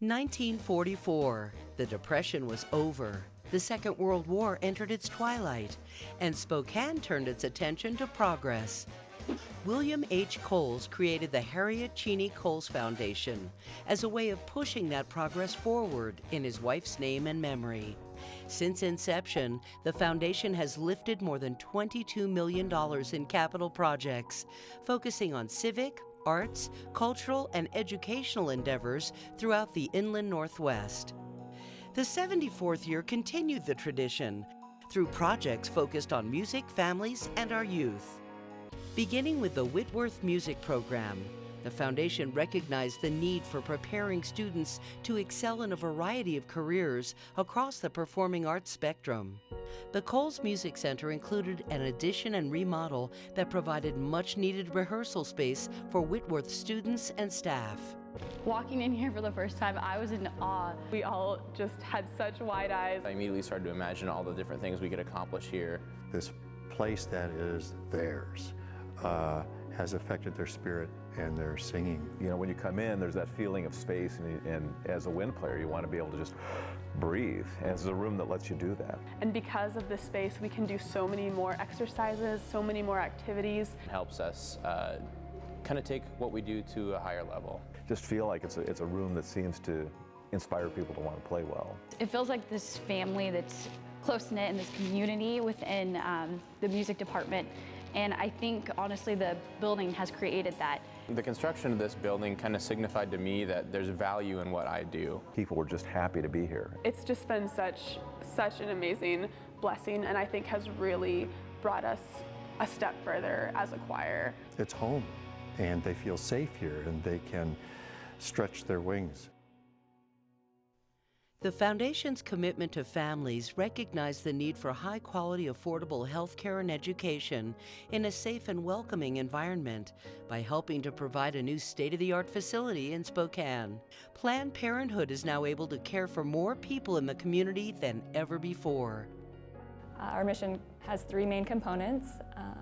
1944. The Depression was over. The Second World War entered its twilight, and Spokane turned its attention to progress. William H. Cowles created the Harriet Cheney Cowles Foundation as a way of pushing that progress forward in his wife's name and memory. Since inception, the foundation has lifted more than $22 million in capital projects, focusing on civic, arts, cultural, and educational endeavors throughout the inland Northwest. The 74th year continued the tradition through projects focused on music, families, and our youth. Beginning with the Whitworth music program, the foundation recognized the need for preparing students to excel in a variety of careers across the performing arts spectrum. The Cowles Music Center included an addition and remodel that provided much-needed rehearsal space for Whitworth students and staff. Walking in here for the first time, I was in awe. We all just had such wide eyes. I immediately started to imagine all the different things we could accomplish here. This place that is theirs has affected their spirit and their singing. You know, when you come in, there's that feeling of space, and as a wind player, you want to be able to just breathe. And it's a room that lets you do that. And because of this space, we can do so many more exercises, so many more activities. It helps us kind of take what we do to a higher level. Just feel like it's a room that seems to inspire people to want to play well. It feels like this family that's close-knit in this community within the music department. And I think, honestly, the building has created that. The construction of this building kind of signified to me that there's value in what I do. People were just happy to be here. It's just been such an amazing blessing, and I think has really brought us a step further as a choir. It's home, and they feel safe here, and they can stretch their wings. The Foundation's commitment to families recognized the need for high-quality, affordable health care and education in a safe and welcoming environment by helping to provide a new state-of-the-art facility in Spokane. Planned Parenthood is now able to care for more people in the community than ever before. Our mission has three main components: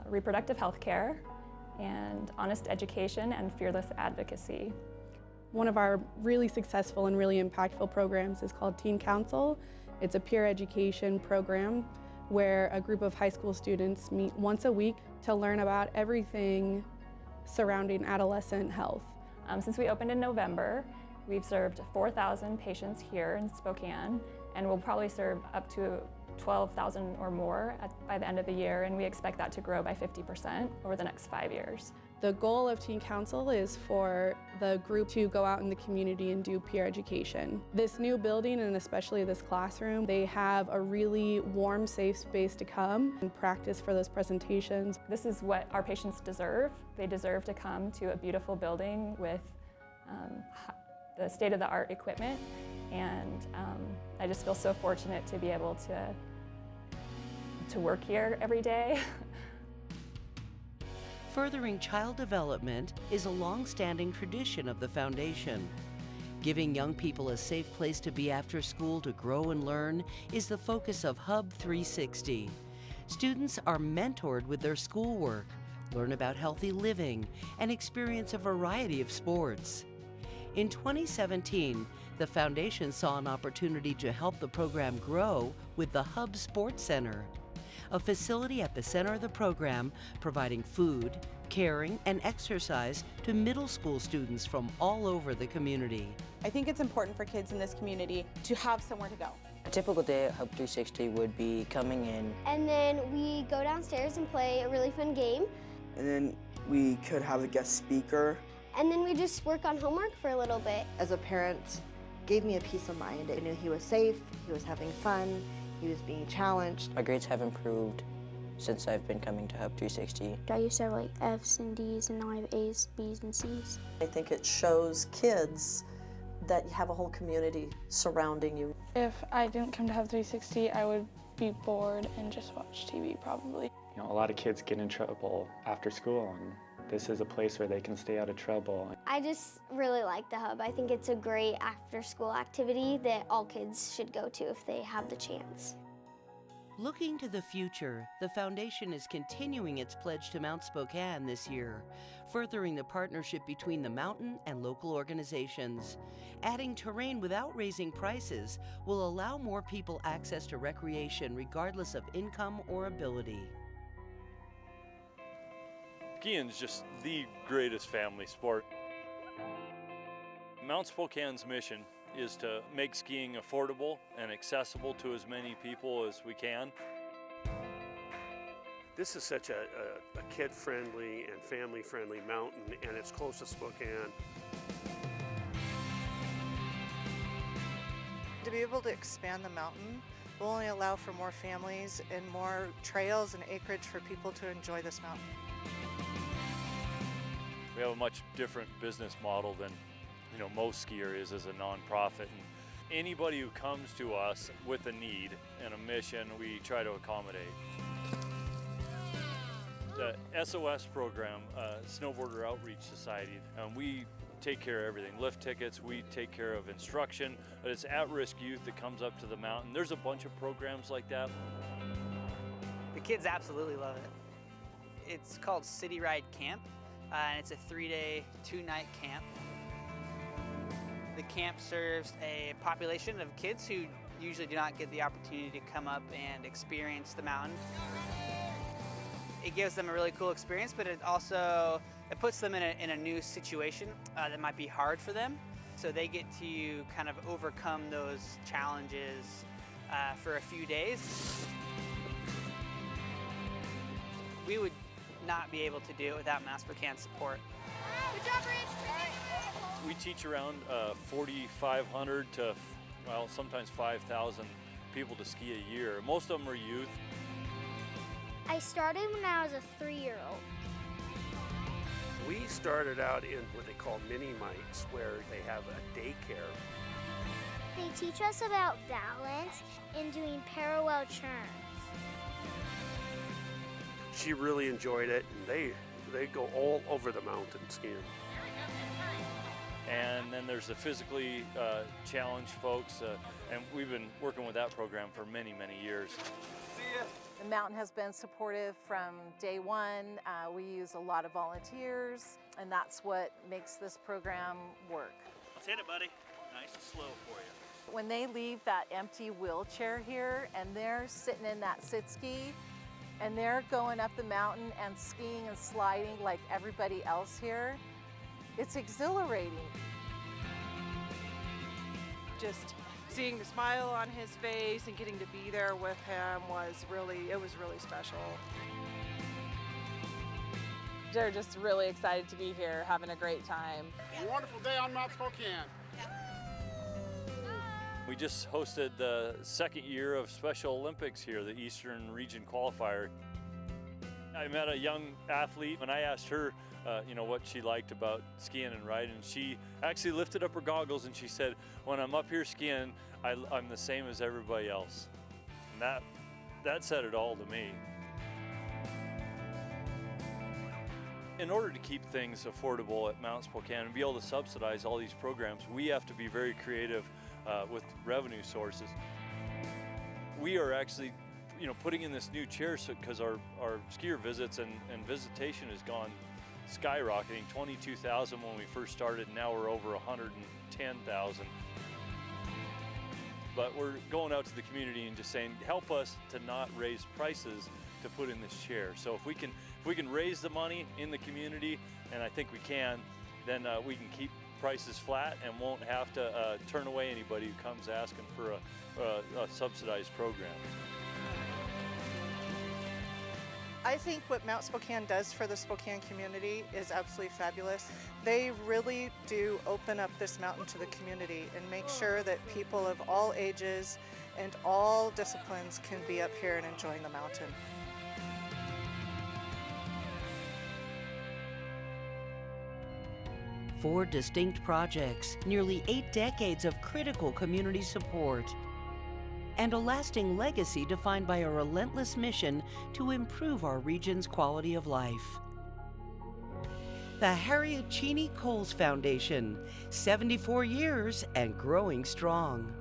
reproductive health care, and honest education, and fearless advocacy. One of our really successful and really impactful programs is called Teen Council. It's a peer education program where a group of high school students meet once a week to learn about everything surrounding adolescent health. Since we opened in November, we've served 4,000 patients here in Spokane, and we'll probably serve up to 12,000 or more by the end of the year, and we expect that to grow by 50% over the next 5 years. The goal of Teen Council is for the group to go out in the community and do peer education. This new building, and especially this classroom, they have a really warm, safe space to come and practice for those presentations. This is what our patients deserve. They deserve to come to a beautiful building with the state-of-the-art equipment, and I just feel so fortunate to be able to work here every day. Furthering child development is a long-standing tradition of the Foundation. Giving young people a safe place to be after school to grow and learn is the focus of Hub 360. Students are mentored with their schoolwork, learn about healthy living, and experience a variety of sports. In 2017, the Foundation saw an opportunity to help the program grow with the Hub Sports Center, a facility at the center of the program providing food, caring, and exercise to middle school students from all over the community. I think it's important for kids in this community to have somewhere to go. A typical day at Hub 360 would be coming in. And then we go downstairs and play a really fun game. And then we could have a guest speaker. And then we just work on homework for a little bit. As a parent, gave me a peace of mind. I knew he was safe, he was having fun, he was being challenged. My grades have improved since I've been coming to Hub 360. I used to have like F's and D's, and now I have A's, B's, and C's. I think it shows kids that you have a whole community surrounding you. If I didn't come to Hub 360, I would be bored and just watch TV probably. You know, a lot of kids get in trouble after school, and this is a place where they can stay out of trouble. I just really like the Hub. I think it's a great after-school activity that all kids should go to if they have the chance. Looking to the future, the foundation is continuing its pledge to Mount Spokane this year, furthering the partnership between the mountain and local organizations. Adding terrain without raising prices will allow more people access to recreation regardless of income or ability. Skiing's just the greatest family sport. Mount Spokane's mission is to make skiing affordable and accessible to as many people as we can. This is such a kid-friendly and family-friendly mountain, and it's close to Spokane. To be able to expand the mountain will only allow for more families and more trails and acreage for people to enjoy this mountain. We have a much different business model than most ski areas as a nonprofit. And anybody who comes to us with a need and a mission, we try to accommodate. The SOS program, Snowboarder Outreach Society, we take care of everything. Lift tickets, we take care of instruction, but it's at-risk youth that comes up to the mountain. There's a bunch of programs like that. The kids absolutely love it. It's called City Ride Camp, and it's a 3-day, 2-night camp. The camp serves a population of kids who usually do not get the opportunity to come up and experience the mountain. It gives them a really cool experience, but it puts them in a new situation that might be hard for them. So they get to kind of overcome those challenges for a few days. We would not be able to do it without Mount Spokane's support. Good job, Rich. We teach around 4,500 to, well, sometimes 5,000 people to ski a year. Most of them are youth. I started when I was a 3-year-old. We started out in what they call mini mics, where they have a daycare. They teach us about balance and doing parallel turns. She really enjoyed it, and they go all over the mountain skiing. And then there's the physically challenged folks, and we've been working with that program for many, many years. The mountain has been supportive from day one. We use a lot of volunteers, and that's what makes this program work. Let's hit it, buddy. Nice and slow for you. When they leave that empty wheelchair here, and they're sitting in that sit ski, and they're going up the mountain and skiing and sliding like everybody else here, it's exhilarating. Just seeing the smile on his face and getting to be there with him was really special. They're just really excited to be here, having a great time. A wonderful day on Mount Spokane. We just hosted the second year of Special Olympics here, the Eastern Region Qualifier. I met a young athlete and I asked her what she liked about skiing and riding. She actually lifted up her goggles and she said, when I'm up here skiing, I'm the same as everybody else. And that said it all to me. In order to keep things affordable at Mount Spokane and be able to subsidize all these programs, we have to be very creative with revenue sources. We are actually putting in this new chair because our skier visits and visitation has gone skyrocketing. 22,000 when we first started, and now we're over 110,000. But we're going out to the community and just saying, help us to not raise prices to put in this chair. So if we can raise the money in the community, and I think we can, then we can keep prices flat and won't have to turn away anybody who comes asking for a subsidized program. I think what Mount Spokane does for the Spokane community is absolutely fabulous. They really do open up this mountain to the community and make sure that people of all ages and all disciplines can be up here and enjoying the mountain. Four distinct projects, nearly 8 decades of critical community support, and a lasting legacy defined by a relentless mission to improve our region's quality of life. The Harriet Cheney Cowles Foundation, 74 years and growing strong.